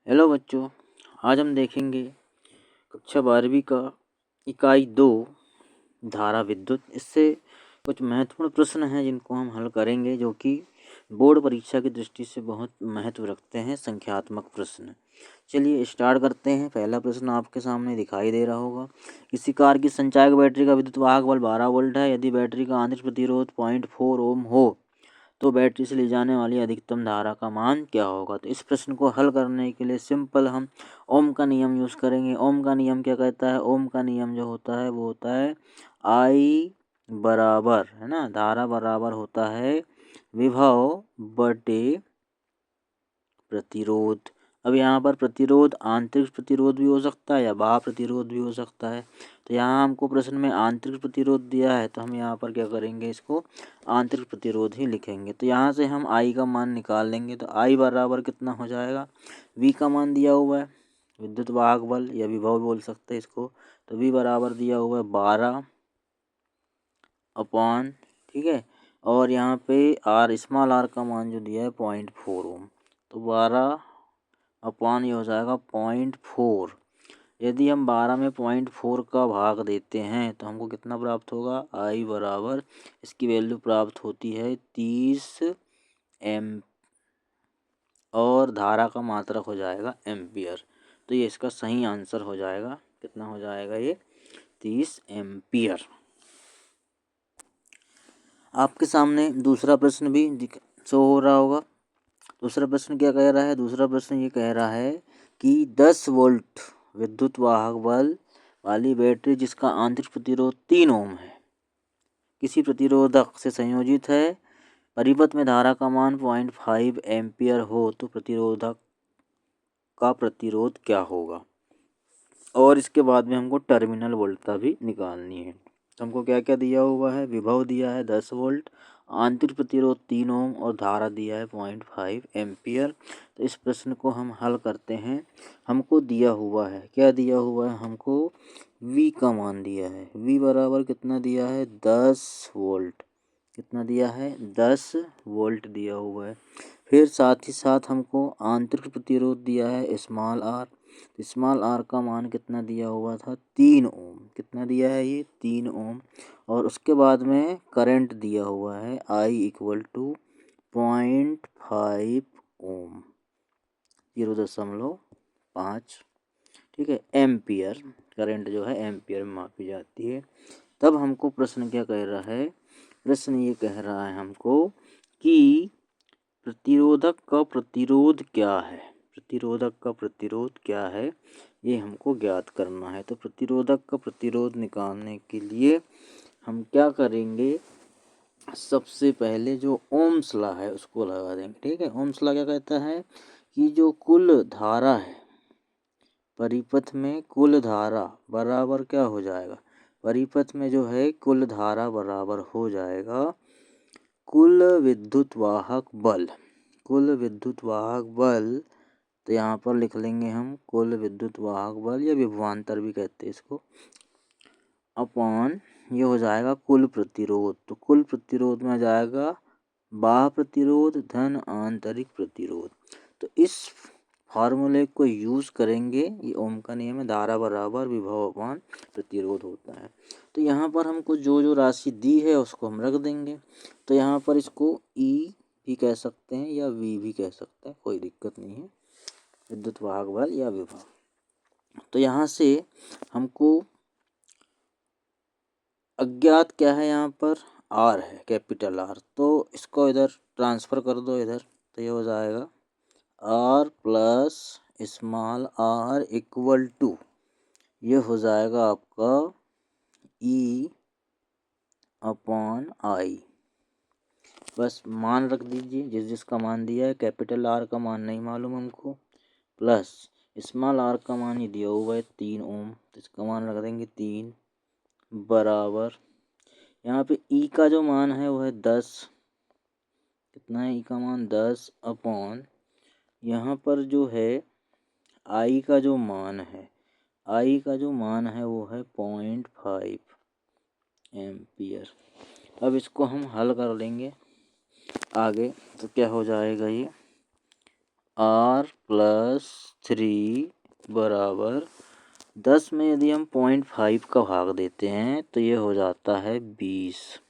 Hello बच्चों, आज हम देखेंगे कक्षा 12वीं का इकाई 2 धारा विद्युत। इससे कुछ महत्वपूर्ण प्रश्न हैं जिनको हम हल करेंगे, जो कि बोर्ड परीक्षा की दृष्टि से बहुत महत्व रखते हैं, संख्यात्मक प्रश्न। चलिए स्टार्ट करते हैं। पहला प्रश्न आपके सामने दिखाई दे रहा होगा। किसी कार की संचायक बैटरी का विद्युत वाहक बल 12 वोल्ट है। यदि बैटरी का आंतरिक प्रतिरोध 0.4 ओम हो तो बैटरी से ली जाने वाली अधिकतम धारा का मान क्या होगा। तो इस प्रश्न को हल करने के लिए सिंपल हम ओम का नियम यूज़ करेंगे। ओम का नियम क्या कहता है? ओम का नियम जो होता है वो होता है आई बराबर, है ना, धारा बराबर होता है विभव बटे प्रतिरोध। अब यहाँ पर प्रतिरोध आंतरिक प्रतिरोध भी हो सकता है या बाह्य प्रतिरोध भी हो सकता है। तो यहाँ हमको प्रश्न में आंतरिक प्रतिरोध दिया है, तो हम यहाँ पर क्या करेंगे, इसको आंतरिक प्रतिरोध ही लिखेंगे। तो यहाँ से हम आई का मान निकाल लेंगे। तो आई बराबर कितना हो जाएगा? वी का मान दिया हुआ है, विद्युत वाहक बल या विभव बोल सकते हैं इसको। तो वी बराबर दिया हुआ है 12 अपॉन, ठीक है, और यहाँ पे आर, स्मॉल आर का मान जो दिया है 0.4 ओम। तो 12 अपॉन ये हो जाएगा 0.4। यदि हम 12 में 0.4 का भाग देते हैं तो हमको कितना प्राप्त होगा? आई बराबर, इसकी वैल्यू प्राप्त होती है 30 एम, और धारा का मात्रक हो जाएगा एम्पियर। तो ये इसका सही आंसर हो जाएगा। कितना हो जाएगा ये? 30 एम्पियर। आपके सामने दूसरा प्रश्न भी शो हो रहा होगा। दूसरा प्रश्न क्या कह रहा है? दूसरा प्रश्न ये कह रहा है कि 10 वोल्ट विद्युत वाहक बल वाली बैटरी जिसका आंतरिक प्रतिरोध 3 ओम है, किसी प्रतिरोधक से संयोजित है, परिपथ में धारा का मान 0.5 एम्पियर हो तो प्रतिरोधक का प्रतिरोध क्या होगा। और इसके बाद में हमको टर्मिनल वोल्टता भी निकालनी है। तो हमको क्या क्या दिया हुआ है? विभव दिया है 10 वोल्ट, आंतरिक प्रतिरोध 3 ओम और धारा दिया है 0.5 एम्पियर। तो इस प्रश्न को हम हल करते हैं। हमको दिया हुआ है, क्या दिया हुआ है? हमको V का मान दिया है। V बराबर कितना दिया है? 10 वोल्ट। कितना दिया है? 10 वोल्ट दिया हुआ है। फिर साथ ही साथ हमको आंतरिक प्रतिरोध दिया है स्मॉल आर। स्मॉल आर का मान कितना दिया हुआ था? 3 ओम। कितना दिया है ये? 3 ओम। और उसके बाद में करंट दिया हुआ है आई इक्वल टू 0.5 ओम, 0.5, ठीक है, एम्पियर। करंट जो है एम्पियर में मापी जाती है। तब हमको प्रश्न क्या कह रहा है? प्रश्न ये कह रहा है हमको कि प्रतिरोधक का प्रतिरोध क्या है। प्रतिरोधक का प्रतिरोध क्या है, ये हमको ज्ञात करना है। तो प्रतिरोधक का प्रतिरोध निकालने के लिए हम क्या करेंगे? सबसे पहले जो ओम्स लॉ है उसको लगा देंगे, ठीक है। ओम्स लॉ क्या कहता है कि जो कुल धारा है परिपथ में, कुल धारा बराबर क्या हो जाएगा? परिपथ में जो है कुल धारा बराबर हो जाएगा कुल विद्युत वाहक बल। कुल विद्युत वाहक बल, तो यहाँ पर लिख लेंगे हम कुल विद्युत वाहक बल या विभवांतर भी कहते हैं इसको, अपॉन ये हो जाएगा कुल प्रतिरोध। तो कुल प्रतिरोध में आ जाएगा बाह्य प्रतिरोध धन आंतरिक प्रतिरोध। तो इस फार्मूले को यूज़ करेंगे। ये ओम का नियम है, धारा बराबर विभव अपॉन प्रतिरोध होता है। तो यहाँ पर हमको जो जो राशि दी है उसको हम रख देंगे। तो यहाँ पर इसको ई भी कह सकते हैं या वी भी कह सकते हैं, कोई दिक्कत नहीं है, विद्युत वाहक बल या विभव। तो यहाँ से हमको अज्ञात क्या है? यहाँ पर आर है, कैपिटल आर। तो इसको इधर ट्रांसफ़र कर दो इधर, तो ये हो जाएगा R plus small R equal to, ये हो जाएगा आपका ई अपॉन आई। बस मान रख दीजिए जिस जिसका मान दिया है। कैपिटल आर का मान नहीं मालूम हमको, प्लस स्मॉल आर का मान ही दिया हुआ है 3 ओम, तो इसका मान रख देंगे 3 बराबर, यहाँ पे ई का जो मान है वो है 10। कितना है ई का मान? 10 अपॉन, यहाँ पर जो है आई का जो मान है, आई का जो मान है वो है 0.5 एम्पियर। अब इसको हम हल कर लेंगे आगे। तो क्या हो जाएगा ये? r+3 बराबर 10 में यदि हम 0.5 का भाग देते हैं तो ये हो जाता है 20।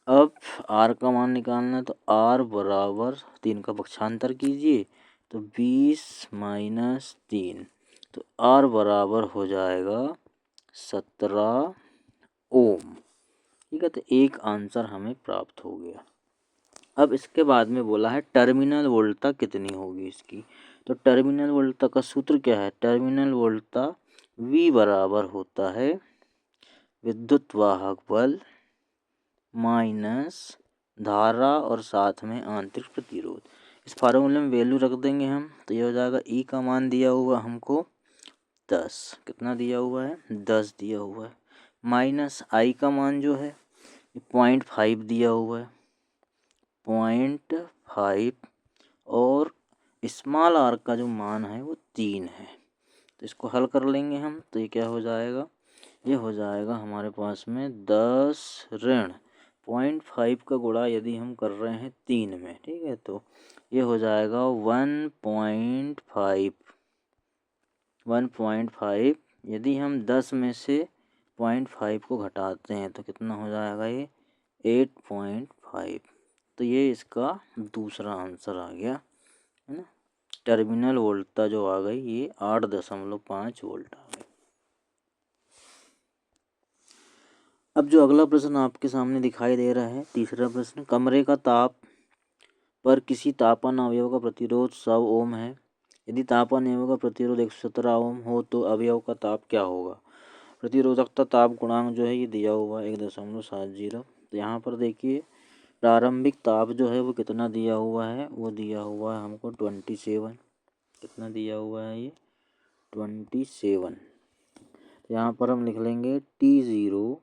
अब r का मान निकालना है तो r बराबर 3 का पक्षांतर कीजिए तो 20 माइनस 3, तो r बराबर हो जाएगा 17 ओम। ठीक है, तो एक आंसर हमें प्राप्त हो गया। अब इसके बाद में बोला है टर्मिनल वोल्टता कितनी होगी इसकी। तो टर्मिनल वोल्टता का सूत्र क्या है, टर्मिनल वोल्टता V बराबर होता है विद्युत वाहक बल माइनस धारा और साथ में आंतरिक प्रतिरोध। इस फार्मूले में वैल्यू रख देंगे हम, तो ये हो जाएगा E का मान दिया हुआ हमको 10, कितना दिया हुआ है 10 दिया हुआ है, माइनस I का मान जो है 0.5 दिया हुआ है 0.5, और स्मॉल r का जो मान है वो 3 है। तो इसको हल कर लेंगे हम, तो ये क्या हो जाएगा, ये हो जाएगा हमारे पास में 10 ऋण 0.5 का गुणा यदि हम कर रहे हैं 3 में, ठीक है, तो ये हो जाएगा 1.5। यदि हम 10 में से 0.5 को घटाते हैं तो कितना हो जाएगा, ये 8.5। तो ये इसका दूसरा आंसर आ गया, है ना। टर्मिनल वोल्टता जो आ गई ये 8.5 वोल्ट आ गई। अब जो अगला प्रश्न आपके सामने दिखाई दे रहा है, तीसरा प्रश्न, कमरे का ताप पर किसी तापन अवयव का प्रतिरोध 100 ओम है। यदि तापन अवयव का प्रतिरोध 117 ओम हो तो अवयव का ताप क्या होगा। प्रतिरोधकता ताप गुणांक जो है ये दिया हुआ है 1.70। तो यहाँ पर देखिए प्रारंभिक ताप जो है वो कितना दिया हुआ है, वो दिया हुआ है हमको 27। कितना दिया हुआ है ये 27। यहाँ पर हम लिख लेंगे T0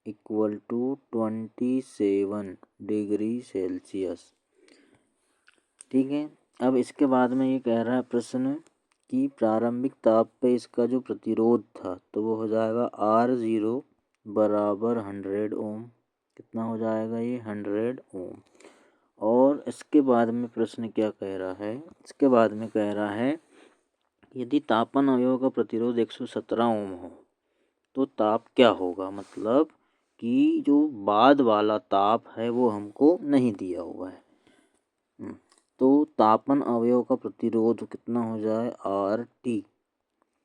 = 27 डिग्री सेल्सियस। ठीक है, अब इसके बाद में ये कह रहा है प्रश्न कि प्रारंभिक ताप पे इसका जो प्रतिरोध था तो वो हो जाएगा R0 बराबर 100 ओम। कितना हो जाएगा ये 100 ओम। और इसके बाद में प्रश्न क्या कह रहा है, इसके बाद में कह रहा है यदि तापन अवयव का प्रतिरोध 117 ओम हो तो ताप क्या होगा, मतलब कि जो बाद वाला ताप है वो हमको नहीं दिया हुआ है। तो तापन अवयव का प्रतिरोध कितना हो जाए, RT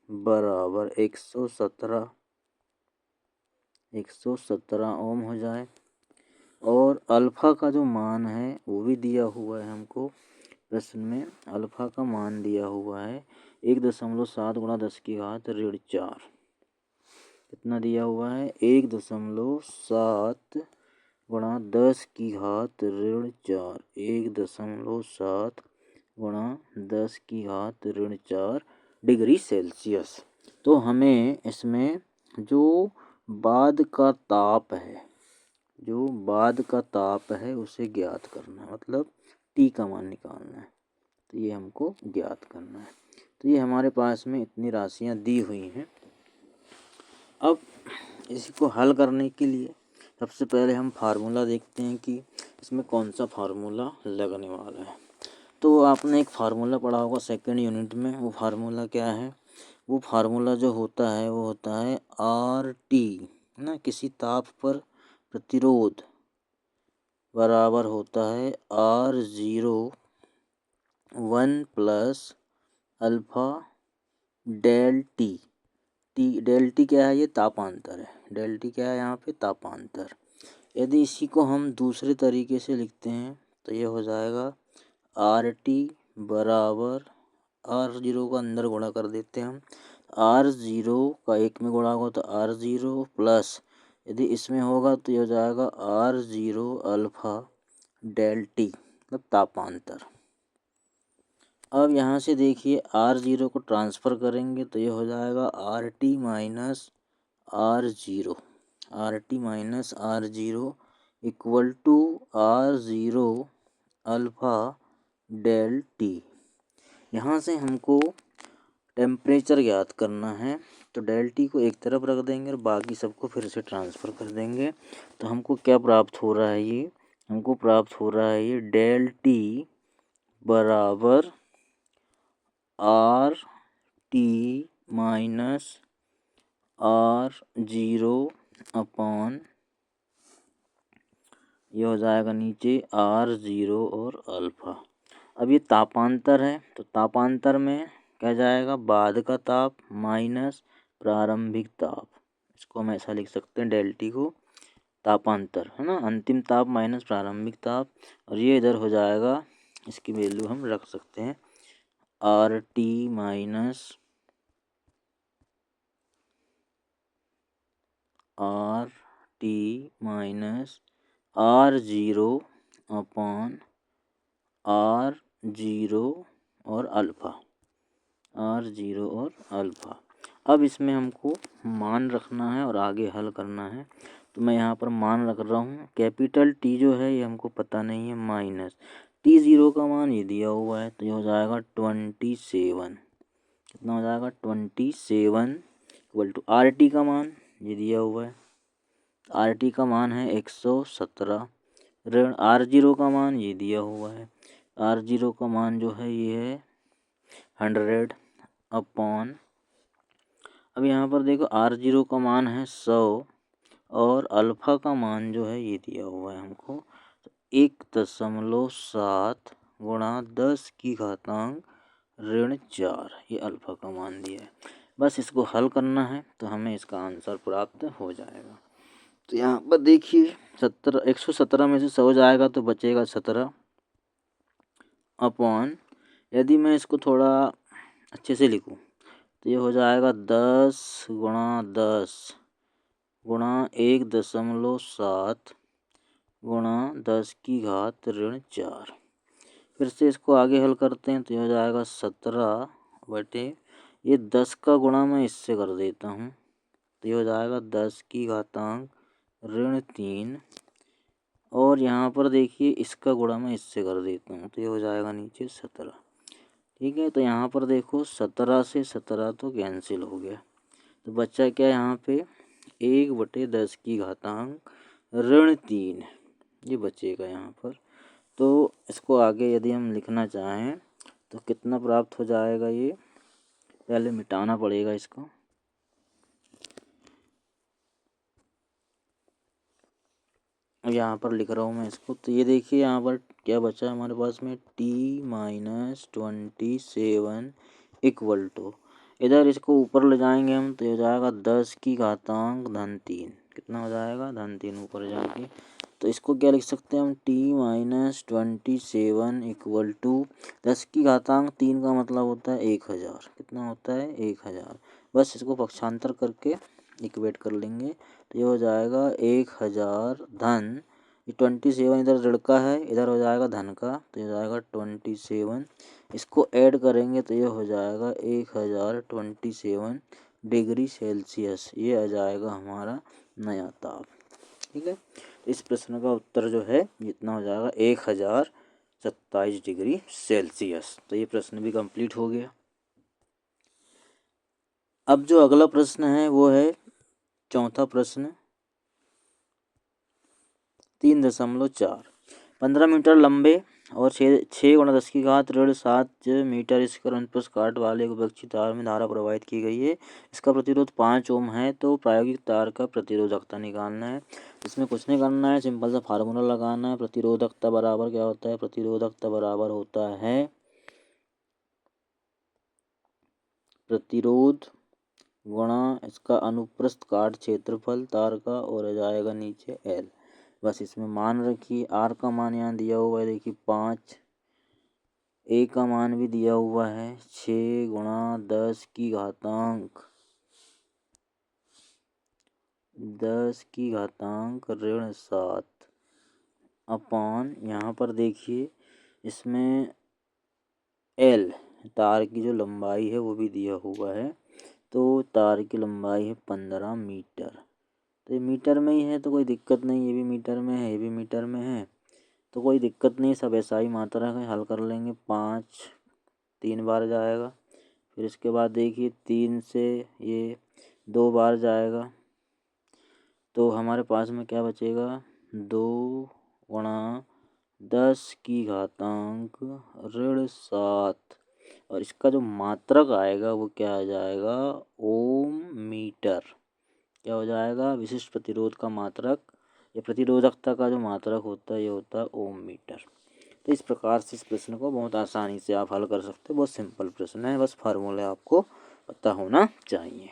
बराबर 117 ओम हो जाए। और अल्फा का जो मान है वो भी दिया हुआ है हमको प्रश्न में। अल्फा का मान दिया हुआ है 1.7 × 10⁻⁴। कितना दिया हुआ है 1.7 × 10⁻⁴। 1.7 × 10⁻⁴ डिग्री सेल्सियस। तो हमें इसमें जो बाद का ताप है उसे ज्ञात करना है, मतलब T का मान निकालना है। तो ये हमको ज्ञात करना है। तो ये हमारे पास में इतनी राशियाँ दी हुई हैं। अब इसी को हल करने के लिए सबसे पहले हम फार्मूला देखते हैं कि इसमें कौन सा फार्मूला लगने वाला है। तो आपने एक फार्मूला पढ़ा होगा सेकंड यूनिट में, वो फार्मूला क्या है, वो फार्मूला जो होता है वो होता है RT, ना, किसी ताप पर प्रतिरोध बराबर होता है R0 1 + alpha del T. Del T क्या है, ये तापांतर है। डेल टी क्या है यहाँ पे, तापांतर। यदि इसी को हम दूसरे तरीके से लिखते हैं तो ये हो जाएगा RT बराबर R0 का अंदर गुणा कर देते हैं हम, R0 का 1 में गुणा होगा तो R0 प्लस यदि इसमें होगा तो ये हो जाएगा R0 अल्फा डेल टी, मतलब तापांतर। अब यहाँ से देखिए R0 को ट्रांसफ़र करेंगे तो ये हो जाएगा RT minus R0 equal to R0 alpha del T. यहाँ से हमको टेम्परेचर ज्ञात करना है, तो डेल टी को एक तरफ रख देंगे और बाकी सबको फिर से ट्रांसफ़र कर देंगे। तो हमको क्या प्राप्त हो रहा है, ये हमको प्राप्त हो रहा है ये डेल टी बराबर R T minus R0 upon ये हो जाएगा नीचे R0 और अल्फा। अब ये तापांतर है तो तापांतर में क्या जाएगा, बाद का ताप माइनस प्रारंभिक ताप। इसको हम ऐसा लिख सकते हैं, डेल्टी को तापांतर है ना, अंतिम ताप माइनस प्रारंभिक ताप। और ये इधर हो जाएगा, इसकी वैल्यू हम रख सकते हैं RT minus R0 upon R0 और अल्फा, R0 और अल्फा। अब इसमें हमको मान रखना है और आगे हल करना है। तो मैं यहाँ पर मान रख रहा हूँ, कैपिटल T जो है ये हमको पता नहीं है, माइनस T0 का मान ये दिया हुआ है तो ये हो जाएगा 27। कितना हो जाएगा 27 इक्वल टू RT का मान ये दिया हुआ है, RT का मान है 117 ऋण R0 का मान ये दिया हुआ है, R0 का मान जो है ये है 100 अपॉन, अब यहाँ पर देखो R0 का मान है 100 और अल्फा का मान जो है ये दिया हुआ है हमको 1.7 गुणा 10 की घातांक ऋण 4, ये अल्फा का मान दिया है। बस इसको हल करना है तो हमें इसका आंसर प्राप्त हो जाएगा। तो यहाँ पर देखिए 117 में से 100 जाएगा तो बचेगा 17 अपॉन, यदि मैं इसको थोड़ा अच्छे से लिखूँ तो ये हो जाएगा 10 गुणा 10 गुणा 1.7 गुणा 10 की घात ऋण 4। फिर से इसको आगे हल करते हैं तो ये हो जाएगा 17 बटे ये 10 का गुणा मैं इससे कर देता हूँ तो ये हो जाएगा 10 की घातांक ऋण 3 और यहाँ पर देखिए इसका गुणा मैं इससे कर देता हूँ तो ये हो जाएगा नीचे 17। ठीक है, तो यहाँ पर देखो 17 से 17 तो कैंसिल हो गया तो बच्चा क्या यहाँ पे 1/10 की घातांक ऋण 3 ये बचेगा यहाँ पर। तो इसको आगे यदि हम लिखना चाहें तो कितना प्राप्त हो जाएगा, ये पहले मिटाना पड़ेगा इसको। अब यहाँ पर लिख रहा हूँ मैं इसको, तो ये देखिए यहाँ पर क्या बचा है हमारे पास में T माइनस 27 इक्वल टू, इधर इसको ऊपर ले जाएंगे हम तो ये हो जाएगा 10 की घातांक धन 3। कितना हो जाएगा धन 3 ऊपर जाके, तो इसको क्या लिख सकते हैं हम T माइनस 27 इक्वल टू 10 की घातांक 3 का मतलब होता है 1000। कितना होता है 1000। बस इसको पक्षांतर करके इक्वेट कर लेंगे तो ये हो जाएगा 1000 धन, ये 27 इधर ऋण का है इधर हो जाएगा धन का तो ये हो जाएगा 27। इसको ऐड करेंगे तो ये हो जाएगा 1027 डिग्री सेल्सियस, ये आ जाएगा हमारा नया ताप। ठीक है, इस प्रश्न का उत्तर जो है जितना हो जाएगा 1027 डिग्री सेल्सियस। तो ये प्रश्न भी कंप्लीट हो गया। अब जो अगला प्रश्न है वो है चौथा प्रश्न 3.4, 15 मीटर लंबे और 6 गुणा 10 की घात ऋण 7 मीटर स्क्वायर अनुप्रस्थ काट वाले एक उपलक्षित तार में धारा प्रवाहित की गई है। इसका प्रतिरोध 5 ओम है। तो प्रायोगिक तार का प्रतिरोधकता निकालना है। इसमें कुछ नहीं करना है, सिंपल सा फार्मूला लगाना है। प्रतिरोधकता बराबर क्या होता है, प्रतिरोधकता बराबर होता है प्रतिरोध गुणा इसका अनुप्रस्थ काट क्षेत्रफल तार का और आ जाएगा नीचे L। बस इसमें मान रखिए, R का मान यहाँ दिया हुआ है देखिए 5, A का मान भी दिया हुआ है 6 गुणा 10 की घातांक ऋण 7 अपॉन, यहाँ पर देखिए इसमें L तार की जो लंबाई है वो भी दिया हुआ है। तो तार की लंबाई है 15 मीटर। तो ये मीटर में ही है तो कोई दिक्कत नहीं, ये भी मीटर में है ये भी मीटर में है तो कोई दिक्कत नहीं, सब ऐसा ही मात्रा है। हल कर लेंगे, 5 3 बार जाएगा, फिर इसके बाद देखिए 3 से ये 2 बार जाएगा तो हमारे पास में क्या बचेगा 2 गुणा 10⁻7 और इसका जो मात्रक आएगा वो क्या आ जाएगा, ओम मीटर। क्या हो जाएगा, विशिष्ट प्रतिरोध का मात्रक या प्रतिरोधकता का जो मात्रक होता है ये होता है ओम मीटर। तो इस प्रकार से इस प्रश्न को बहुत आसानी से आप हल कर सकते हो। बहुत सिंपल प्रश्न है, बस फार्मूले आपको पता होना चाहिए।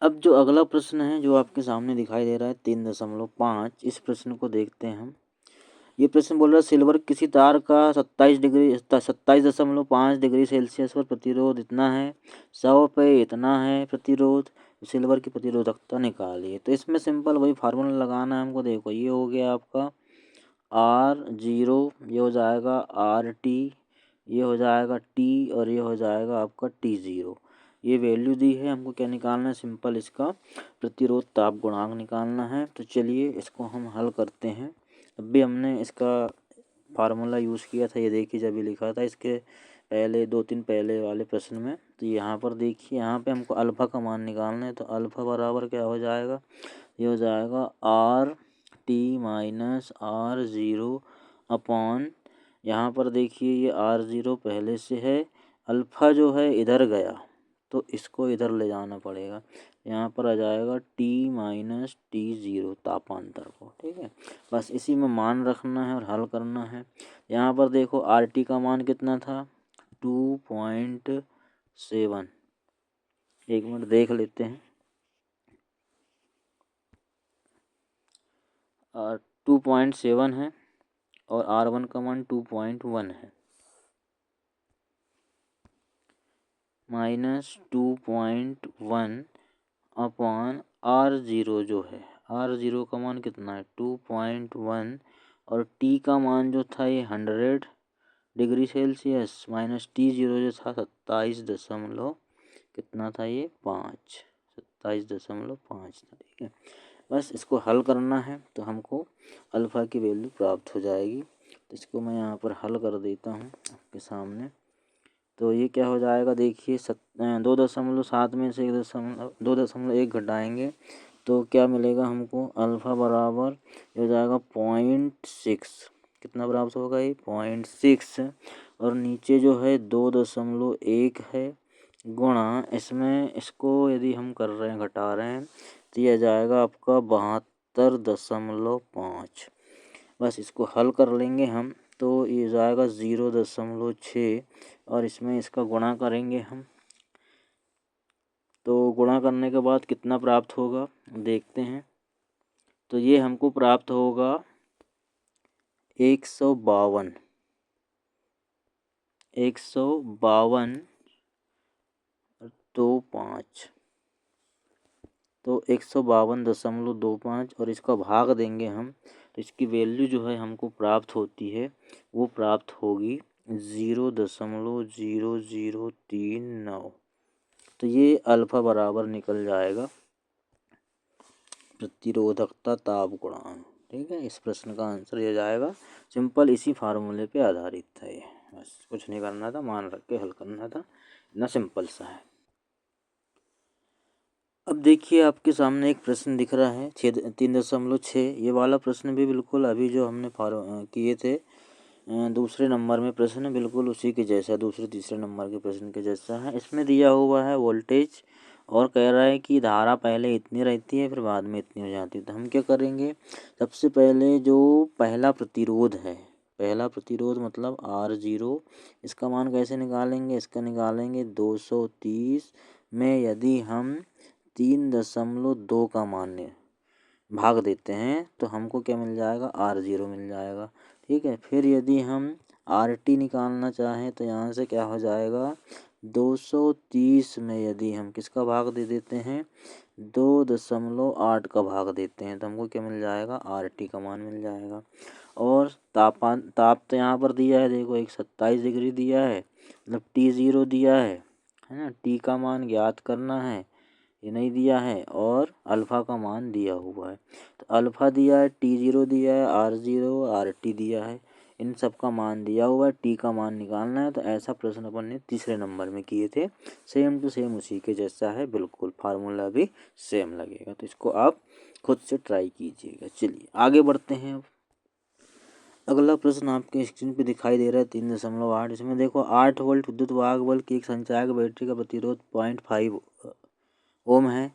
अब जो अगला प्रश्न है जो आपके सामने दिखाई दे रहा है 3.5, इस प्रश्न को देखते हैं हम। ये प्रश्न बोल रहा है सिल्वर किसी तार का 27.5 डिग्री सेल्सियस पर प्रतिरोध इतना है, 100 पे इतना है प्रतिरोध, सिल्वर की प्रतिरोधकता निकालिए। तो इसमें सिंपल वही फार्मूला लगाना है हमको। देखो ये हो गया आपका R0, ये हो जाएगा RT, ये हो जाएगा T और ये हो जाएगा आपका T0। ये वैल्यू दी है, हमको क्या निकालना है, सिंपल इसका प्रतिरोध ताप गुणांक निकालना है। तो चलिए इसको हम हल करते हैं। अभी हमने इसका फार्मूला यूज़ किया था, ये देखिए जब भी लिखा था इसके पहले 2-3 पहले वाले प्रश्न में। तो यहाँ पर देखिए, यहाँ पे हमको अल्फ़ा का मान निकालना है। तो अल्फ़ा बराबर क्या हो जाएगा, ये हो जाएगा RT-R0 अपॉन, यहाँ पर देखिए ये R0 पहले से है, अल्फ़ा जो है इधर गया तो इसको इधर ले जाना पड़ेगा। यहाँ पर आ जाएगा T-T0 तापांतर को। ठीक है, बस इसी में मान रखना है और हल करना है। यहाँ पर देखो RT का मान कितना था, 2.7। एक मिनट देख लेते हैं। 2.7 है और R1 का मान 2.1 है, -2.1 अपॉन R0 जो है, R0 का मान कितना है 2.1 और T का मान जो था ये 100 डिग्री सेल्सियस माइनस T0 जो था 27 कितना था ये 27.5 था। ठीक है, बस इसको हल करना है तो हमको अल्फ़ा की वैल्यू प्राप्त हो जाएगी। तो इसको मैं यहाँ पर हल कर देता हूँ आपके सामने। तो ये क्या हो जाएगा, देखिए 2.7 में से 2.1 घटाएंगे तो क्या मिलेगा हमको, अल्फ़ा बराबर हो जाएगा 0.6। कितना प्राप्त होगा ये 0.6 और नीचे जो है 2.1 है गुणा, इसमें इसको यदि हम कर रहे हैं घटा रहे हैं तो यह जाएगा आपका 72.5। बस इसको हल कर लेंगे हम तो ये जाएगा 0.6 और इसमें इसका गुणा करेंगे हम। तो गुणा करने के बाद कितना प्राप्त होगा देखते हैं। तो ये हमको प्राप्त होगा 152 152.25। तो 152.25 और इसका भाग देंगे हम तो इसकी वैल्यू जो है हमको प्राप्त होती है वो प्राप्त होगी 0.0039। तो ये अल्फ़ा बराबर निकल जाएगा प्रतिरोधकता ताप गुणांक। ठीक है, इस प्रश्न का आंसर ये जाएगा। सिंपल इसी फार्मूले पे आधारित था ये, बस कुछ नहीं करना था, मान रख के हल करना था, इतना सिंपल सा है। अब देखिए आपके सामने एक प्रश्न दिख रहा है 3.6। ये वाला प्रश्न भी बिल्कुल अभी जो हमने किए थे दूसरे नंबर में प्रश्न, बिल्कुल उसी के जैसा, दूसरे तीसरे नंबर के प्रश्न के जैसा है। इसमें दिया हुआ है वोल्टेज और कह रहा है कि धारा पहले इतनी रहती है फिर बाद में इतनी हो जाती है। तो हम क्या करेंगे, सबसे पहले जो पहला प्रतिरोध है, पहला प्रतिरोध मतलब R0, इसका मान कैसे निकालेंगे, इसका निकालेंगे 230 में यदि हम 3.2 का मान भाग देते हैं तो हमको क्या मिल जाएगा, R0 मिल जाएगा। ठीक है, फिर यदि हम RT निकालना चाहें तो यहाँ से क्या हो जाएगा, 230 में यदि हम किसका भाग दे देते हैं, 2.8 का भाग देते हैं तो हमको क्या मिल जाएगा, RT का मान मिल जाएगा। और ताप तो यहाँ पर दिया है, देखो एक 27 डिग्री दिया है, मतलब T0 दिया है ना, T का मान ज्ञात करना है, ये नहीं दिया है, और अल्फ़ा का मान दिया हुआ है। तो अल्फ़ा दिया है, T0 दिया है, R0 RT दिया है, इन सब का मान दिया हुआ है, T का मान निकालना है। तो ऐसा प्रश्न अपन ने तीसरे नंबर में किए थे, सेम टू सेम उसी के जैसा है, बिल्कुल फार्मूला भी सेम लगेगा। तो इसको आप खुद से ट्राई कीजिएगा। चलिए आगे बढ़ते हैं। अगला प्रश्न आपके स्क्रीन पे दिखाई दे रहा है 3.8। इसमें देखो 8 वोल्ट विद्युत वाहक बल की एक संचायक बैटरी का प्रतिरोध 0.5 ओम है।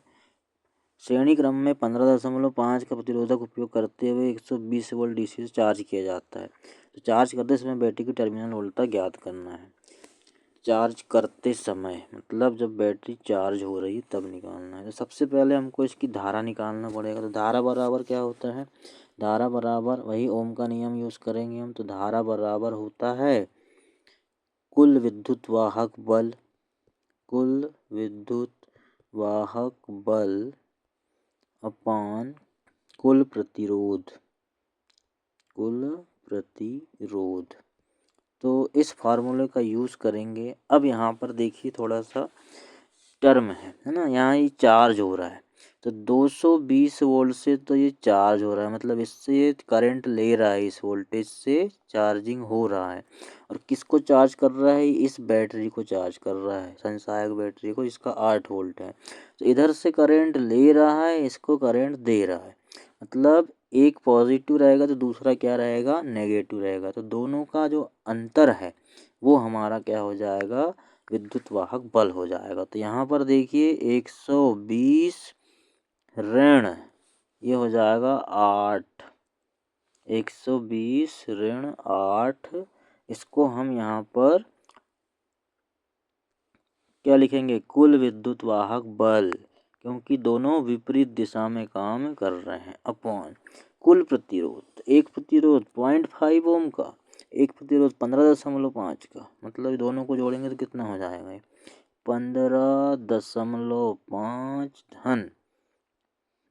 श्रेणी क्रम में 15.5 का प्रतिरोधक उपयोग करते हुए 120 वोल्ट डीसी से चार्ज किया जाता है। तो चार्ज करते समय बैटरी की टर्मिनल वोल्टेज ज्ञात करना है। चार्ज करते समय मतलब जब बैटरी चार्ज हो रही तब निकालना है। तो सबसे पहले हमको इसकी धारा निकालना पड़ेगा। तो धारा बराबर क्या होता है, धारा बराबर वही ओम का नियम यूज करेंगे हम। तो धारा बराबर होता है कुल विद्युत वाहक बल, कुल विद्युत वाहक बल अपान कुल प्रतिरोध, कुल प्रतिरोध। तो इस फार्मूले का यूज करेंगे। अब यहाँ पर देखिए थोड़ा सा टर्म है ना, यहाँ ये चार्ज हो रहा है। तो 220 वोल्ट से तो ये चार्ज हो रहा है, मतलब इससे ये करंट ले रहा है, इस वोल्टेज से चार्जिंग हो रहा है। और किसको चार्ज कर रहा है, इस बैटरी को चार्ज कर रहा है, संचायक बैटरी को, इसका 8 वोल्ट है। तो इधर से करंट ले रहा है, इसको करंट दे रहा है। मतलब एक पॉजिटिव रहेगा तो दूसरा क्या रहेगा, नेगेटिव रहेगा। तो दोनों का जो अंतर है वो हमारा क्या हो जाएगा, विद्युत वाहक बल हो जाएगा। तो यहाँ पर देखिए 120 ऋण ये हो जाएगा 8, 120 ऋण 8। इसको हम यहाँ पर क्या लिखेंगे, कुल विद्युत वाहक बल, क्योंकि दोनों विपरीत दिशा में काम कर रहे हैं, अपॉन कुल प्रतिरोध। एक प्रतिरोध 0.5 ओम का, एक प्रतिरोध 15.5 का, मतलब दोनों को जोड़ेंगे तो कितना हो जाएगा, 15.5 धन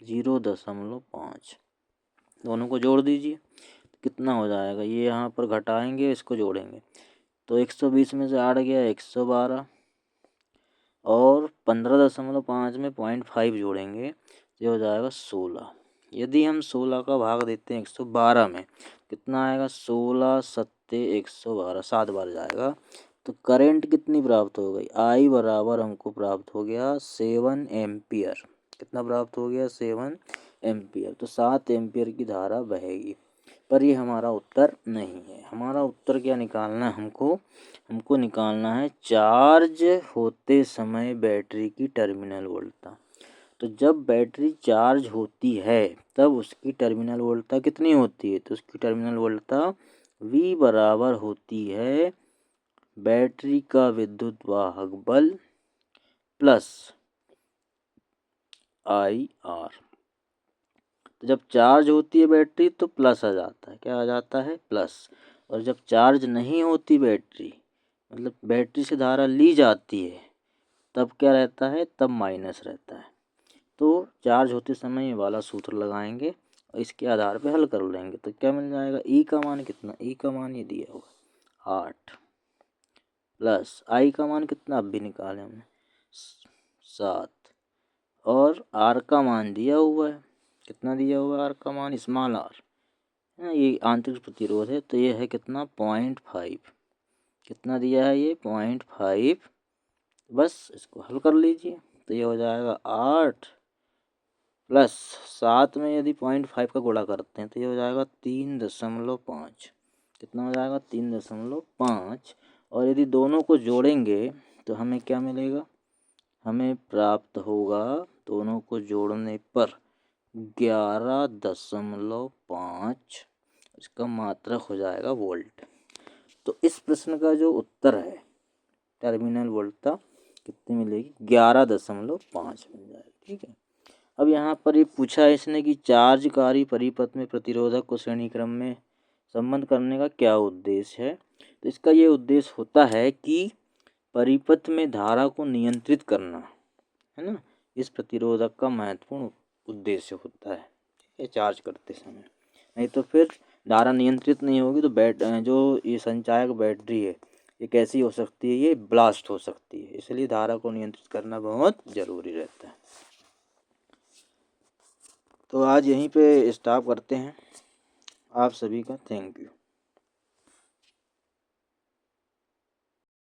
0.5। दोनों को जोड़ दीजिए कितना हो जाएगा, ये यहाँ पर घटाएंगे, इसको जोड़ेंगे तो 120 में से 8 गया 112, और 15.5 में 0.5 जोड़ेंगे ये हो जाएगा 16। यदि हम 16 का भाग देते हैं 112 में, कितना आएगा, 16 सत्ते 112, 7 बार जाएगा। तो करंट कितनी प्राप्त हो गई, आई बराबर हमको प्राप्त हो गया 7 एम्पियर। कितना प्राप्त हो गया, 7 एम्पियर। तो 7 एम्पियर की धारा बहेगी। पर ये हमारा उत्तर नहीं है। हमारा उत्तर क्या निकालना है हमको निकालना है चार्ज होते समय बैटरी की टर्मिनल वोल्टता। तो जब बैटरी चार्ज होती है तब उसकी टर्मिनल वोल्टता कितनी होती है, तो उसकी टर्मिनल वोल्टता V बराबर होती है बैटरी का विद्युत वाहक बल प्लस IR। तो जब चार्ज होती है बैटरी तो प्लस आ जाता है, क्या आ जाता है, प्लस। और जब चार्ज नहीं होती बैटरी, मतलब बैटरी से धारा ली जाती है, तब क्या रहता है, तब माइनस रहता है। तो चार्ज होते समय ये वाला सूत्र लगाएंगे और इसके आधार पे हल कर लेंगे। तो क्या मिल जाएगा, ई का मान कितना, ई का मान ये दिया हुआ 8 प्लस आई का मान कितना अब भी निकाले हमने 7, और आर का मान दिया हुआ है, कितना दिया हुआ है आर का मान, स्मॉल आर, ये आंतरिक प्रतिरोध है। तो ये है कितना 0.5, कितना दिया है ये 0.5। बस इसको हल कर लीजिए तो ये हो जाएगा 8 प्लस 7 में यदि 0.5 का गुणा करते हैं तो ये हो जाएगा 3.5। कितना हो जाएगा, 3.5। और यदि दोनों को जोड़ेंगे तो हमें क्या मिलेगा, हमें प्राप्त होगा दोनों को जोड़ने पर 11.5, इसका मात्रक हो जाएगा वोल्ट। तो इस प्रश्न का जो उत्तर है टर्मिनल वोल्टता कितनी मिलेगी, 11.5 मिल जाएगी। ठीक है। अब यहाँ पर ये पूछा है इसने कि चार्जकारी परिपथ में प्रतिरोधक को श्रेणी क्रम में संबंध करने का क्या उद्देश्य है। तो इसका ये उद्देश्य होता है कि परिपथ में धारा को नियंत्रित करना, है ना, इस प्रतिरोधक का महत्वपूर्ण उद्देश्य होता है, ठीक है, चार्ज करते समय। नहीं तो फिर धारा नियंत्रित नहीं होगी तो जो ये संचायक बैटरी है ये कैसी हो सकती है, ये ब्लास्ट हो सकती है। इसलिए धारा को नियंत्रित करना बहुत ज़रूरी रहता है। तो आज यहीं पे स्टॉप करते हैं। आप सभी का थैंक यू।